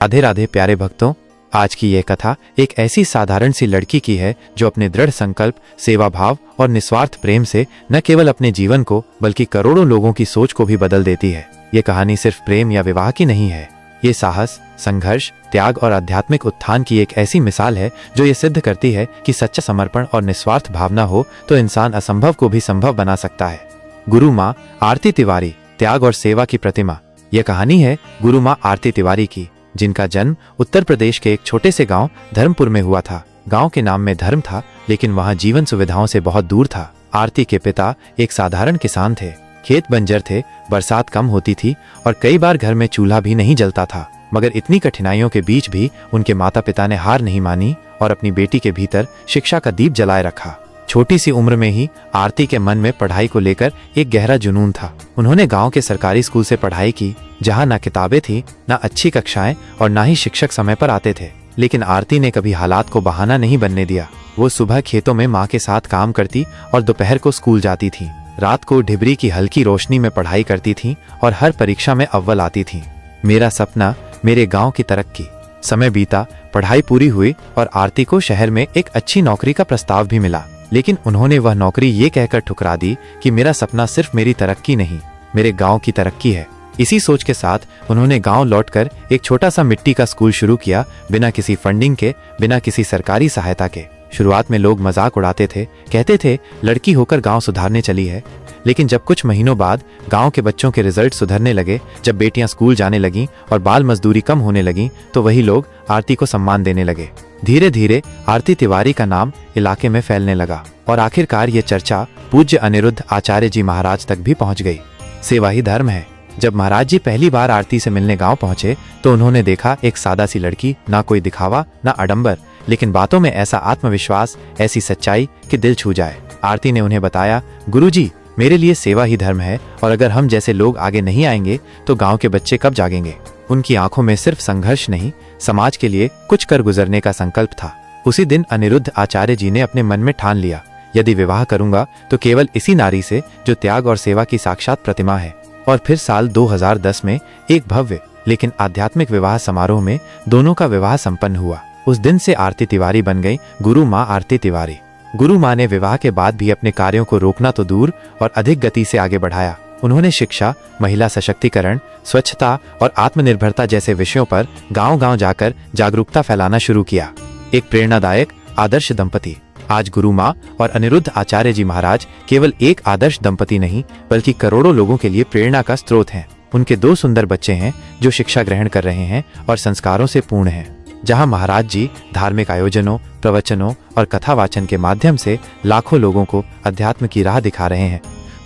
राधे राधे प्यारे भक्तों, आज की यह कथा एक ऐसी साधारण सी लड़की की है जो अपने दृढ़ संकल्प, सेवा भाव और निस्वार्थ प्रेम से न केवल अपने जीवन को बल्कि करोड़ों लोगों की सोच को भी बदल देती है। ये कहानी सिर्फ प्रेम या विवाह की नहीं है। ये साहस, संघर्ष, त्याग और आध्यात्मिक उत्थान की एक ऐसी मिसाल है जो ये सिद्ध करती है कि सच्चा समर्पण और निस्वार्थ भावना हो तो इंसान असंभव को भी संभव बना सकता है। गुरु माँ आरती तिवारी, त्याग और सेवा की प्रतिमा। यह कहानी है गुरु माँ आरती तिवारी की, जिनका जन्म उत्तर प्रदेश के एक छोटे से गांव धर्मपुर में हुआ था। गांव के नाम में धर्म था, लेकिन वहां जीवन सुविधाओं से बहुत दूर था। आरती के पिता एक साधारण किसान थे। खेत बंजर थे, बरसात कम होती थी और कई बार घर में चूल्हा भी नहीं जलता था। मगर इतनी कठिनाइयों के बीच भी उनके माता पिता ने हार नहीं मानी और अपनी बेटी के भीतर शिक्षा का दीप जलाए रखा। छोटी सी उम्र में ही आरती के मन में पढ़ाई को लेकर एक गहरा जुनून था। उन्होंने गांव के सरकारी स्कूल से पढ़ाई की, जहां ना किताबें थी, ना अच्छी कक्षाएं और ना ही शिक्षक समय पर आते थे। लेकिन आरती ने कभी हालात को बहाना नहीं बनने दिया। वो सुबह खेतों में माँ के साथ काम करती और दोपहर को स्कूल जाती थी। रात को ढिबरी की हल्की रोशनी में पढ़ाई करती थी और हर परीक्षा में अव्वल आती थी। मेरा सपना, मेरे गाँव की तरक्की। समय बीता, पढ़ाई पूरी हुई और आरती को शहर में एक अच्छी नौकरी का प्रस्ताव भी मिला। लेकिन उन्होंने वह नौकरी ये कहकर ठुकरा दी कि मेरा सपना सिर्फ मेरी तरक्की नहीं, मेरे गांव की तरक्की है। इसी सोच के साथ उन्होंने गांव लौटकर एक छोटा सा मिट्टी का स्कूल शुरू किया, बिना किसी फंडिंग के, बिना किसी सरकारी सहायता के। शुरुआत में लोग मजाक उड़ाते थे, कहते थे लड़की होकर गांव सुधारने चली है। लेकिन जब कुछ महीनों बाद गांव के बच्चों के रिजल्ट सुधरने लगे, जब बेटियां स्कूल जाने लगीं और बाल मजदूरी कम होने लगी, तो वही लोग आरती को सम्मान देने लगे। धीरे धीरे आरती तिवारी का नाम इलाके में फैलने लगा और आखिरकार ये चर्चा पूज्य अनिरुद्ध आचार्य जी महाराज तक भी पहुंच गई। सेवा ही धर्म है। जब महाराज जी पहली बार आरती से मिलने गांव पहुंचे तो उन्होंने देखा एक सादा सी लड़की, ना कोई दिखावा, ना आडंबर, लेकिन बातों में ऐसा आत्मविश्वास, ऐसी सच्चाई कि दिल छू जाए। आरती ने उन्हें बताया, गुरुजी, मेरे लिए सेवा ही धर्म है और अगर हम जैसे लोग आगे नहीं आएंगे तो गांव के बच्चे कब जागेंगे। उनकी आंखों में सिर्फ संघर्ष नहीं, समाज के लिए कुछ कर गुजरने का संकल्प था। उसी दिन अनिरुद्ध आचार्य जी ने अपने मन में ठान लिया, यदि विवाह करूंगा तो केवल इसी नारी से जो त्याग और सेवा की साक्षात प्रतिमा है। और फिर साल 2010 में एक भव्य लेकिन आध्यात्मिक विवाह समारोह में दोनों का विवाह संपन्न हुआ। उस दिन से आरती तिवारी बन गई गुरु माँ आरती तिवारी। गुरु माँ ने विवाह के बाद भी अपने कार्यों को रोकना तो दूर और अधिक गति से आगे बढ़ाया। उन्होंने शिक्षा, महिला सशक्तिकरण, स्वच्छता और आत्मनिर्भरता जैसे विषयों पर गांव-गांव जाकर जागरूकता फैलाना शुरू किया। एक प्रेरणादायक आदर्श दंपति। आज गुरु माँ और अनिरुद्ध आचार्य जी महाराज केवल एक आदर्श दंपति नहीं, बल्कि करोड़ों लोगों के लिए प्रेरणा का स्रोत हैं। उनके 2 सुंदर बच्चे हैं जो शिक्षा ग्रहण कर रहे हैं और संस्कारों से पूर्ण हैं। जहां महाराज जी धार्मिक आयोजनों, प्रवचनों और कथा वाचन के माध्यम से लाखों लोगों को अध्यात्म की राह दिखा रहे हैं,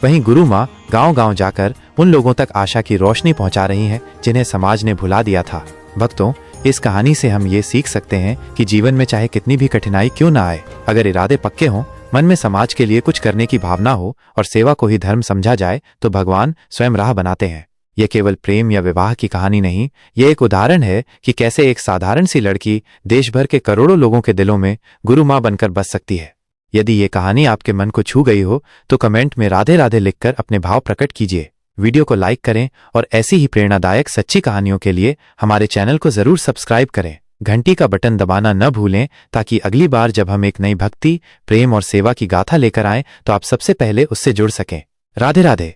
वहीं गुरु माँ गांव-गांव जाकर उन लोगों तक आशा की रोशनी पहुंचा रही हैं जिन्हें समाज ने भुला दिया था। भक्तों, इस कहानी से हम ये सीख सकते हैं कि जीवन में चाहे कितनी भी कठिनाई क्यों ना आए, अगर इरादे पक्के हों, मन में समाज के लिए कुछ करने की भावना हो और सेवा को ही धर्म समझा जाए तो भगवान स्वयं राह बनाते हैं। यह केवल प्रेम या विवाह की कहानी नहीं, यह एक उदाहरण है कि कैसे एक साधारण सी लड़की देश भर के करोड़ों लोगों के दिलों में गुरु माँ बनकर बस सकती है। यदि ये कहानी आपके मन को छू गई हो तो कमेंट में राधे राधे लिखकर अपने भाव प्रकट कीजिए। वीडियो को लाइक करें और ऐसी ही प्रेरणादायक सच्ची कहानियों के लिए हमारे चैनल को जरूर सब्सक्राइब करें। घंटी का बटन दबाना न भूलें ताकि अगली बार जब हम एक नई भक्ति, प्रेम और सेवा की गाथा लेकर आएं तो आप सबसे पहले उससे जुड़ सकें। राधे राधे।